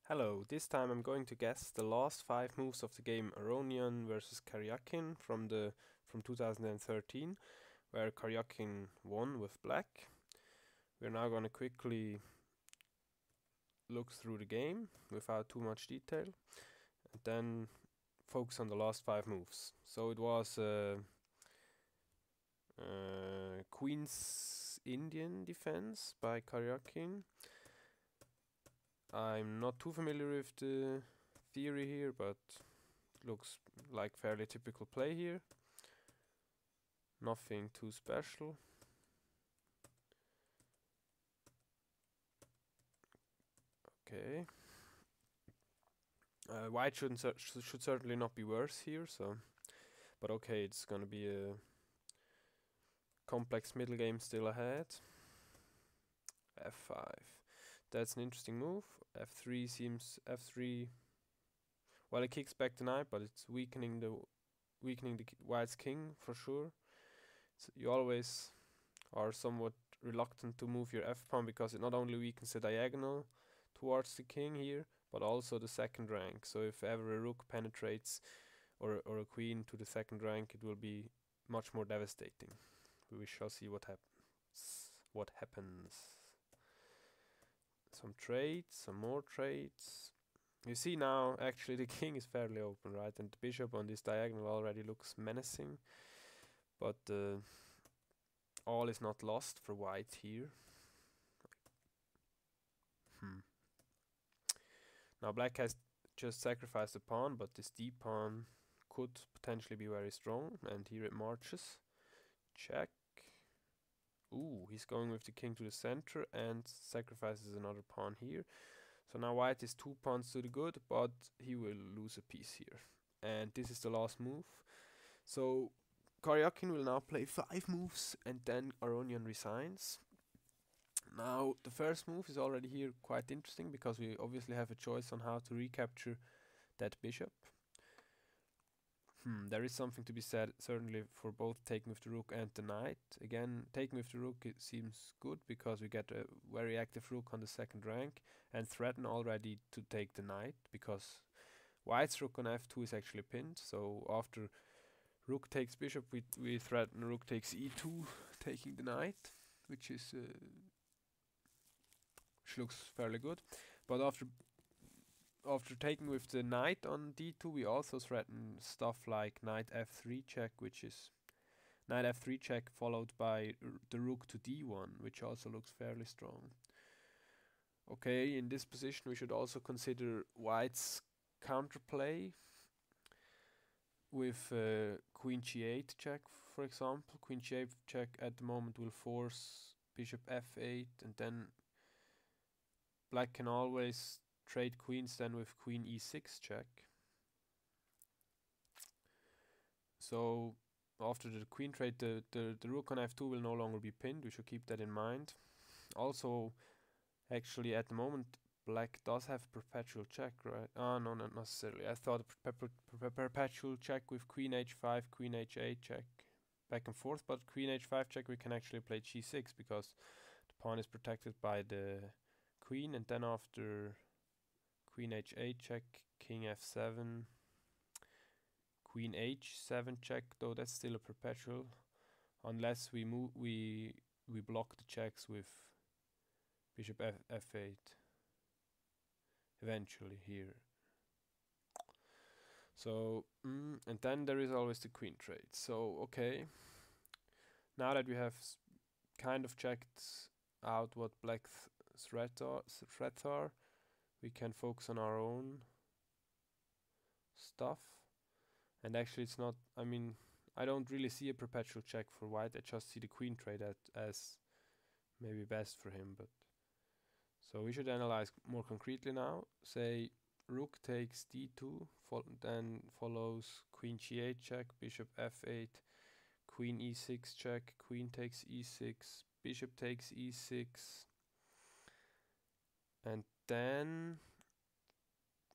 Hello, this time I'm going to guess the last five moves of the game Aronian versus Karjakin from 2013, where Karjakin won with black. We're now going to quickly look through the game without too much detail, and then focus on the last five moves. So it was Queen's Indian defense by Karjakin. I'm not too familiar with the theory here, but looks like fairly typical play here. Nothing too special. Okay. White should certainly not be worse here, so but okay, it's gonna be a complex middle game still ahead. F5. That's an interesting move. F3 seems F3. Well, it kicks back the knight, but it's weakening the white's king for sure. So you always are somewhat reluctant to move your f pawn because it not only weakens the diagonal towards the king here, but also the second rank. So if ever a rook penetrates or a queen to the second rank, it will be much more devastating. We shall see what happens. Some trades, some more trades. You see now, actually, the king is fairly open, right? And the bishop on this diagonal already looks menacing. But all is not lost for white here. Now black has just sacrificed a pawn, but this d pawn could potentially be very strong. And here it marches. Check. Ooh, he's going with the king to the center and sacrifices another pawn here. So now white is 2 pawns to the good, but he will lose a piece here. And this is the last move. So Karjakin will now play 5 moves and then Aronian resigns. Now the first move is already here quite interesting because we obviously have a choice on how to recapture that bishop. There is something to be said certainly for both taking with the rook and the knight. Again, taking with the rook it seems good because we get a very active rook on the second rank and threaten already to take the knight because white's rook on f2 is actually pinned. So after rook takes bishop, we threaten rook takes e2, taking the knight, which looks fairly good. But after taking with the knight on d2, we also threaten stuff like knight f3 check, which is knight f3 check followed by the rook to d1, which also looks fairly strong. Okay, in this position we should also consider white's counterplay with queen g8 check, for example. Queen g8 check at the moment will force bishop f8, and then black can always trade queens then with queen e6 check. So after the queen trade, the rook on f2 will no longer be pinned. We should keep that in mind. Also, actually at the moment black does have perpetual check, right? No, not necessarily. I thought perpetual check with queen h5, queen h8 check back and forth, but queen h5 check we can actually play g6 because the pawn is protected by the queen, and then after queen h8 check, king f7, queen h7 check, though that's still a perpetual unless we block the checks with bishop f8 eventually here. So and then there is always the queen trade. So okay, now that we have kind of checked out what black's threats are, we can focus on our own stuff. And actually it's not, I mean, I don't really see a perpetual check for white. I just see the queen trade as maybe best for him. But so we should analyze more concretely now. Say rook takes d2, then follows queen g8 check, bishop f8, queen e6 check, queen takes e6, bishop takes e6, and then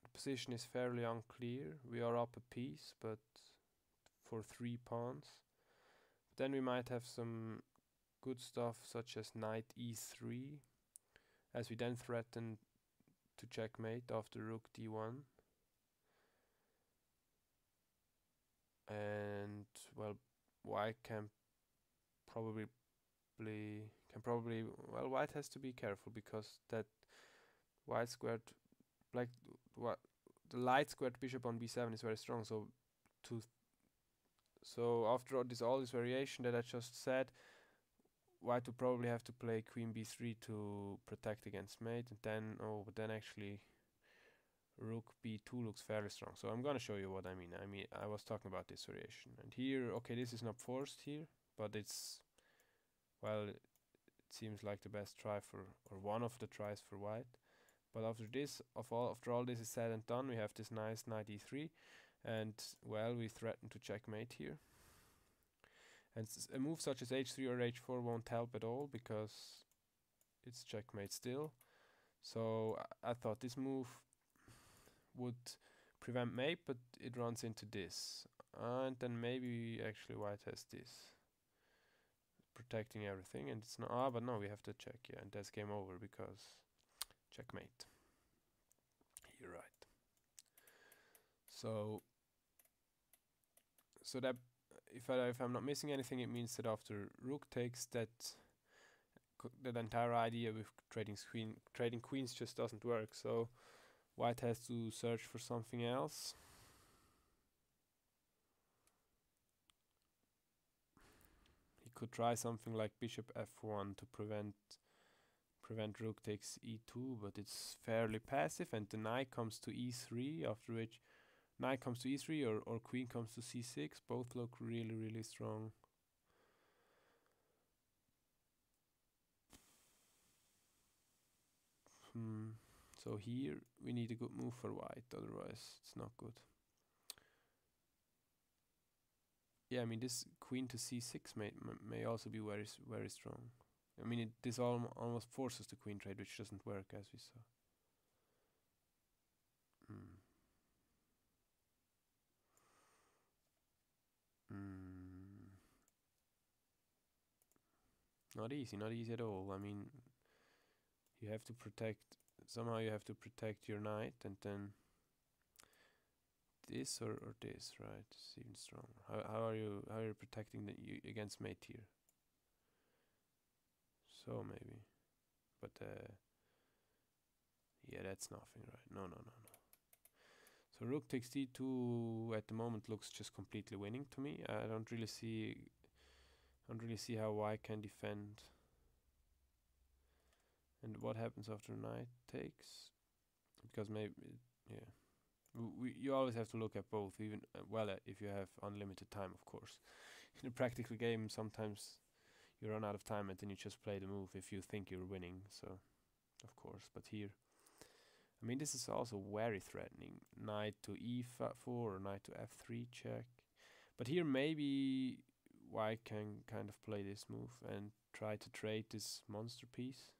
the position is fairly unclear. We are up a piece, but for 3 pawns. But then we might have some good stuff such as knight e3, as we then threaten to checkmate after rook d1. And well, white well, white has to be careful because that white squared black what the light squared bishop on b7 is very strong. So after all this variation that I just said, white would probably have to play queen b3 to protect against mate, and then actually rook b2 looks fairly strong. So I'm gonna show you what I mean. I was talking about this variation, and here, okay, this is not forced here, but it's, well, it seems like the best try for, or one of the tries for white. But after all this is said and done, we have this nice knight e3, and well, we threaten to checkmate here. And a move such as h3 or h4 won't help at all because it's checkmate still. So I thought this move would prevent mate, but it runs into this. And then maybe actually white has this, protecting everything, and it's not, but no, we have to check, yeah, and that's game over because checkmate. You're right. So that if I'm not missing anything, it means that after rook takes, that entire idea with trading queens just doesn't work. So white has to search for something else. He could try something like bishop f1 to prevent rook takes e2, but it's fairly passive, and the knight comes to e3, after which knight comes to e3 or queen comes to c6. Both look really, really strong. So here we need a good move for white, otherwise it's not good. Yeah, I mean, this queen to c6 may also be very, very strong. I mean, this almost forces the queen trade, which doesn't work, as we saw. Not easy at all. I mean, you have to somehow you have to protect your knight, and then this or this, right? It's even stronger. How are you protecting against mate here? So maybe, but yeah, that's nothing, right? No. So rook takes d2 at the moment looks just completely winning to me. I don't really see how white can defend. And what happens after knight takes? Because maybe, yeah, you always have to look at both, even if you have unlimited time, of course. In a practical game, sometimes you run out of time and then you just play the move if you think you're winning. So, of course, but here, I mean, this is also very threatening. Knight to e4 or knight to f3 check. But here maybe white can kind of play this move and try to trade this monster piece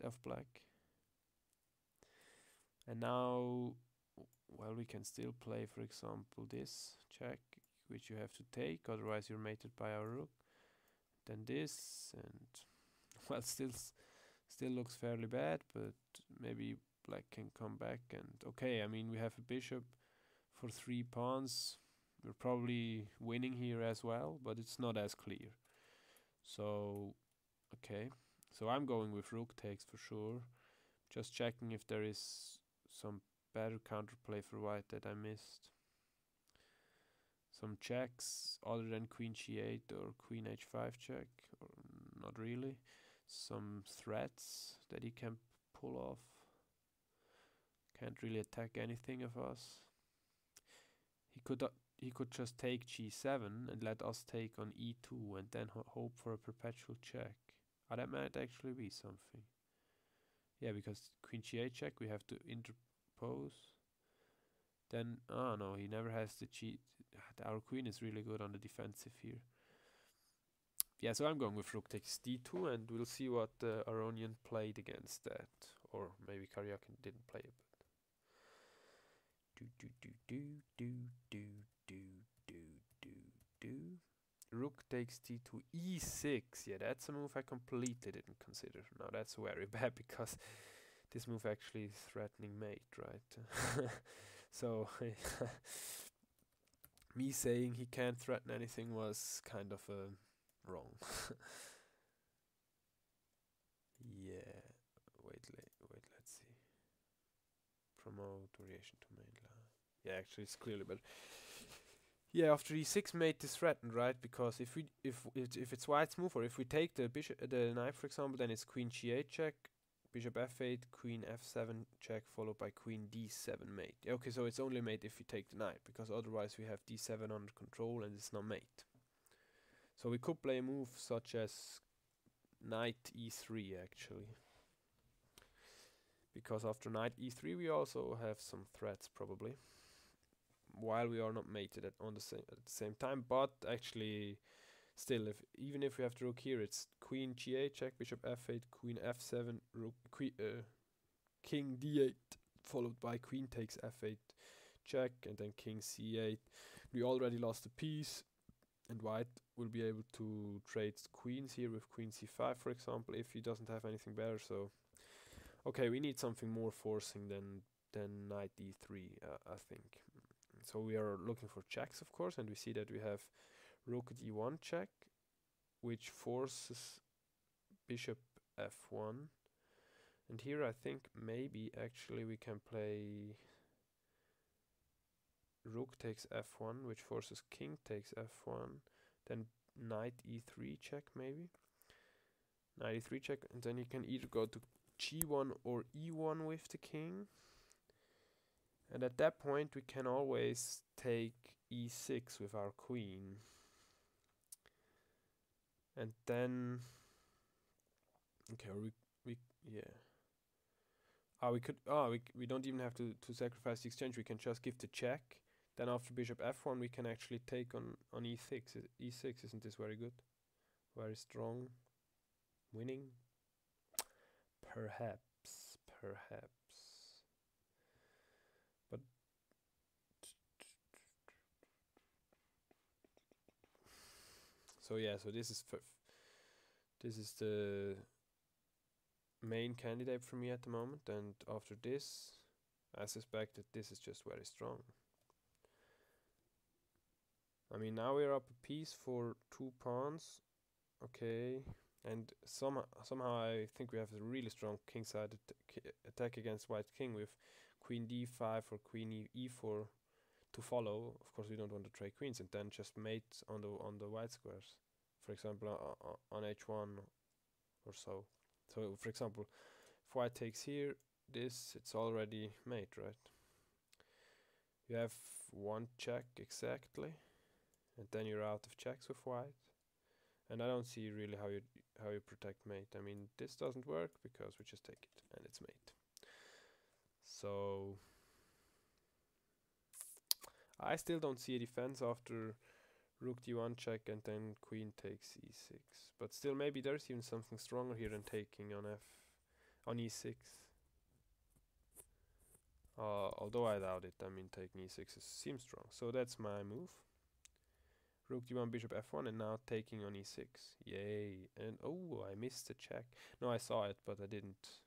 of black. And now, well, we can still play, for example, this check, which you have to take, otherwise you're mated by our rook. Then this, and well, still looks fairly bad, but maybe black can come back. And okay, I mean, we have a bishop for 3 pawns. We're probably winning here as well, but it's not as clear. So, okay. So I'm going with rook takes for sure. Just checking if there is some better counterplay for white that I missed. Some checks other than queen g8 or queen h5 check, or not really. Some threats that he can pull off. Can't really attack anything of us. He could just take g7 and let us take on e2 and then hope for a perpetual check. That might actually be something. Yeah, because queen g8 check, we have to interpose. Then, oh no, he never has the cheat. Our queen is really good on the defensive here. Yeah, so I'm going with rook takes d2, and we'll see what Aronian played against that. Or maybe Karjakin didn't play it. rook takes d to e6. Yeah, that's a move I completely didn't consider. Now that's very bad because this move actually is threatening mate, right? So me saying he can't threaten anything was kind of wrong. Yeah, wait, let's see. Promote variation to main line. Yeah, actually it's clearly better. Yeah, after e6 mate is threatened, right? Because if it's white's move, or if we take the bishop, the knight, for example, then it's queen g8 check, bishop f8, queen f7 check, followed by queen d7 mate. Yeah, okay, so it's only mate if we take the knight, because otherwise we have d7 under control and it's not mate. So we could play a move such as knight e3 actually, because after knight e3 we also have some threats probably, while we are not mated at the same time. But actually, still, even if we have the rook here, it's queen g8 check, bishop f8, queen f7, rook king d8, followed by queen takes f8 check, and then king c8. We already lost a piece, and white will be able to trade queens here with queen c5, for example, if he doesn't have anything better. So okay, we need something more forcing than knight d3, I think. So we are looking for checks, of course, and we see that we have rook d1 check, which forces bishop f1. And here I think maybe actually we can play rook takes f1, which forces king takes f1, then knight e3 check maybe. Knight e3 check, and then you can either go to g1 or e1 with the king. And at that point we can always take e6 with our queen. And then okay, yeah. We don't even have to sacrifice the exchange. We can just give the check. Then after bishop f1 we can actually take on e6. E6, isn't this very good? Very strong. Winning? Perhaps. But so yeah, so this is the main candidate for me at the moment, and after this I suspect that this is just very strong. I mean, now we're up a piece for 2 pawns, okay, and somehow I think we have a really strong kingside attack against white king with queen d5 or queen e4 to follow. Of course we don't want to trade queens and then just mate on the white squares, for example on h1 or so. So for example, if white takes here, it's already mate, right? You have 1 check exactly, and then you're out of checks with white. And I don't see really how you protect mate. I mean, this doesn't work because we just take it and it's mate. So I still don't see a defense after rook d1 check and then queen takes e6. But still, maybe there's even something stronger here than taking on e6. Although I doubt it. I mean, taking e6 seems strong. So that's my move. Rook d1, bishop f1, and now taking on e6. Yay. And oh, I missed the check. No, I saw it, but I didn't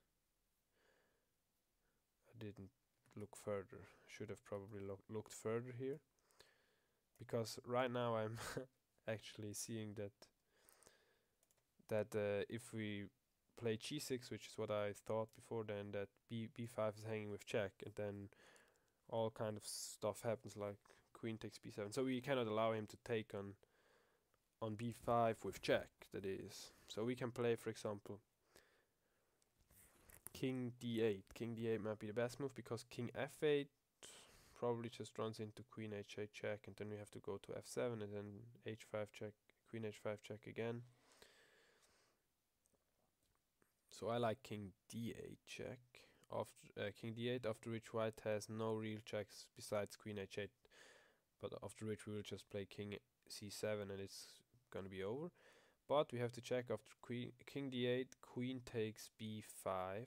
look further. Should have probably looked further here, because right now I'm actually seeing that if we play g6, which is what I thought before, then that b5 is hanging with check, and then all kind of stuff happens, like queen takes b7. So we cannot allow him to take on b5 with check, that is. So we can play, for example, king d8. King d8 might be the best move, because king f8 probably just runs into queen h8 check, and then we have to go to f7 and then h5 check, queen h5 check again. So I like king d8 check. After king d8, after which white has no real checks besides queen h8, but after which we will just play king c7 and it's gonna be over. But we have to check after king d8, queen takes b5.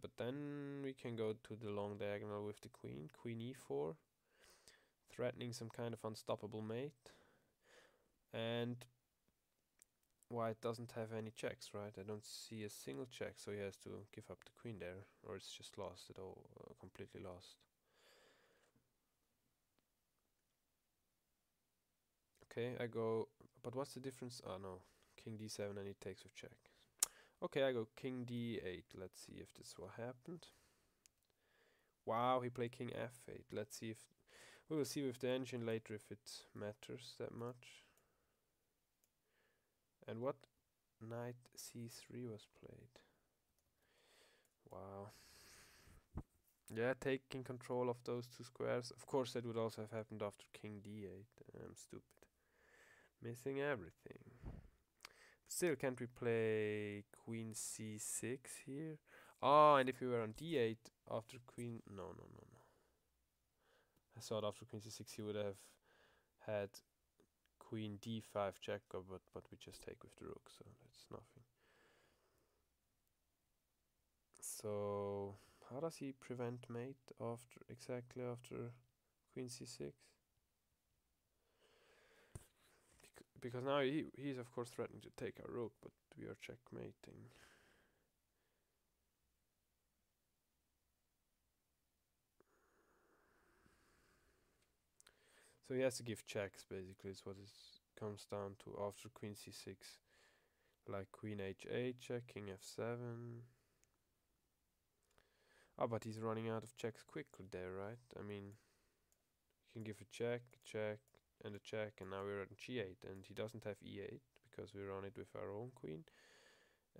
But then we can go to the long diagonal with the queen e4, threatening some kind of unstoppable mate. And white doesn't have any checks, right? I don't see a single check, so he has to give up the queen there, or it's just lost at all, completely lost. Okay, I go, but what's the difference? Oh no, king d7 and he takes with check. Okay, I go king d8. Let's see if this will happen. Wow, he played king f8. Let's see if we will see with the engine later if it matters that much. And what? Knight c3 was played. Wow. Yeah, taking control of those two squares. Of course, that would also have happened after king d8. I'm stupid. Missing everything. Still, can't we play queen c6 here? Oh, and if we were on d8 after queen... No, no, no, no. I thought after queen c6 he would have had queen d5 check, but we just take with the rook, so that's nothing. So, how does he prevent mate exactly after queen c6? Because now he's of course threatening to take our rook, but we are checkmating. So he has to give checks, basically, is what it comes down to after queen c6. Like queen h8 check, king f7. Oh, but he's running out of checks quickly there, right? I mean, he can give a check, and a check, and now we're at g8, and he doesn't have e8 because we run it with our own queen.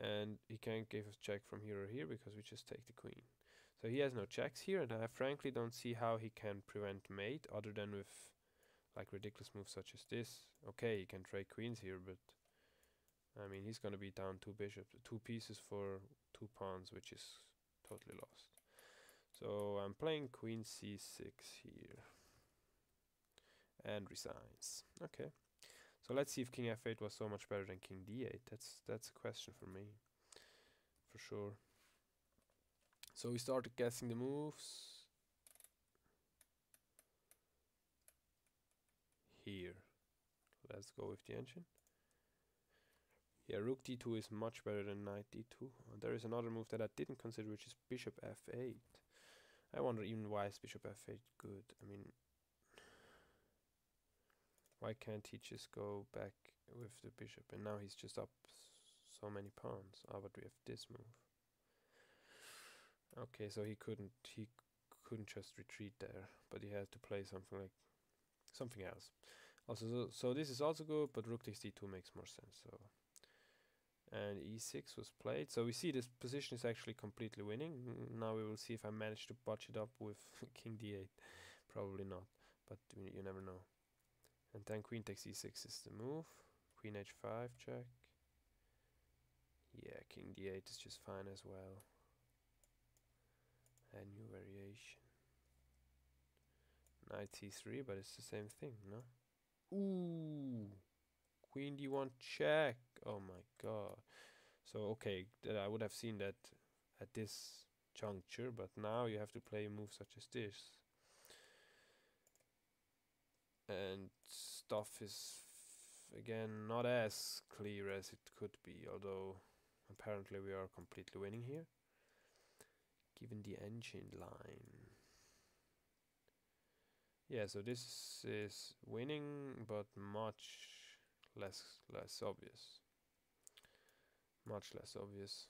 And he can't give us check from here or here because we just take the queen. So he has no checks here, and I frankly don't see how he can prevent mate other than with like ridiculous moves such as this. Okay, he can trade queens here, but I mean he's gonna be down two bishops, two pieces for two pawns, which is totally lost. So I'm playing queen c6 here and resigns. Okay, so let's see if king f8 was so much better than king d8. That's a question for me, for sure. So we started guessing the moves. Here, let's go with the engine. Yeah, rook d2 is much better than knight d2. There is another move that I didn't consider, which is bishop f8. I wonder even why is bishop f8 good? I mean, why can't he just go back with the bishop? And now he's just up so many pawns. Ah, but we have this move. Okay, so he couldn't just retreat there, but he had to play something else. Also, so this is also good, but rook takes d2 makes more sense. So, and e6 was played. So we see this position is actually completely winning. Now we will see if I manage to botch it up with king d8. Probably not, but you never know. And then queen takes e6 is the move. Queen h5 check. Yeah, king d8 is just fine as well. A new variation. Knight c3, but it's the same thing, no? Ooh, queen d1 check. Oh my god. So okay, I would have seen that at this juncture, but now you have to play a move such as this. And stuff is again not as clear as it could be, although apparently we are completely winning here, given the engine line. Yeah, so this is winning, but much less obvious. Much less obvious.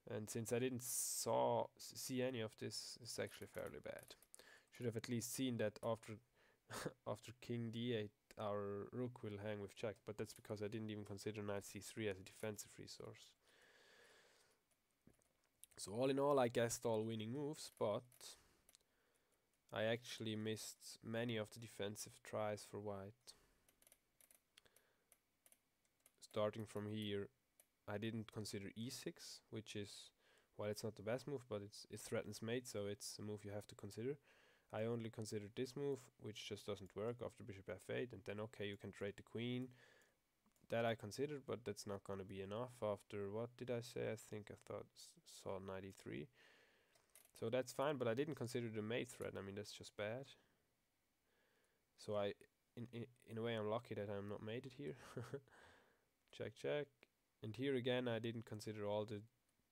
And since I didn't see any of this, it's actually fairly bad. Should have at least seen that after after king d8 our rook will hang with check, but that's because I didn't even consider knight c3 as a defensive resource. So all in all, I guessed all winning moves, but I actually missed many of the defensive tries for white. Starting from here, I didn't consider e6, which is, well, it's not the best move, but it threatens mate, so it's a move you have to consider. I only considered this move, which just doesn't work after bishop f8, and then okay, you can trade the queen. That I considered, but that's not going to be enough after, what did I say? I think I saw knight e3. So that's fine, but I didn't consider the mate threat. I mean, that's just bad. So in a way, I'm lucky that I'm not mated here. Check, check. And here again, I didn't consider all the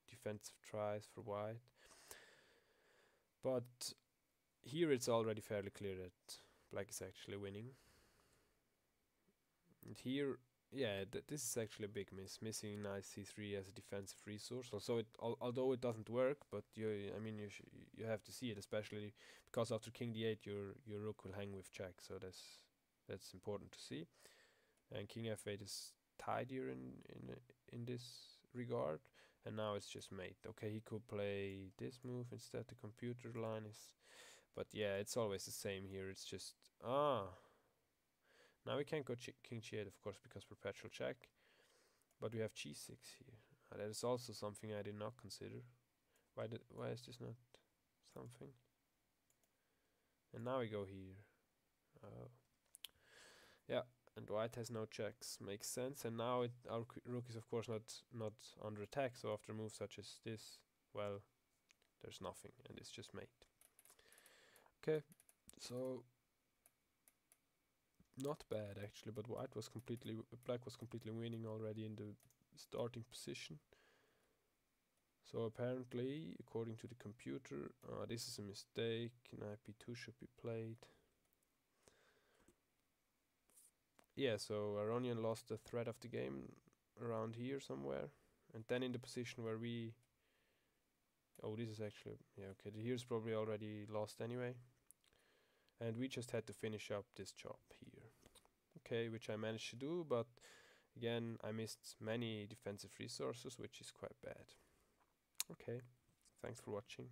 defensive tries for white. But here it's already fairly clear that black is actually winning. And here, yeah, this is actually a big miss. Missing knight c3 as a defensive resource. Also, although it doesn't work, but I mean, you have to see it, especially because after king d8, your rook will hang with check. So that's important to see. And king f8 is tidier in this regard. And now it's just mate. Okay, he could play this move instead. The computer line is, but yeah, it's always the same here. It's just now we can't go king g8, of course, because perpetual check. But we have g6 here. That is also something I did not consider. Why is this not something? And now we go here. Yeah, and white has no checks. Makes sense. And now our rook is of course not under attack. So after moves such as this, well, there's nothing, and it's just mate. Okay, so not bad actually, but black was completely winning already in the starting position. So apparently, according to the computer, this is a mistake. Knight b2 should be played. Yeah, so Aronian lost the thread of the game around here somewhere, and then in the position where we... Oh, this is actually... Yeah, okay, here's probably already lost anyway. And we just had to finish up this job here. Okay, which I managed to do, but again, I missed many defensive resources, which is quite bad. Okay, thanks for watching.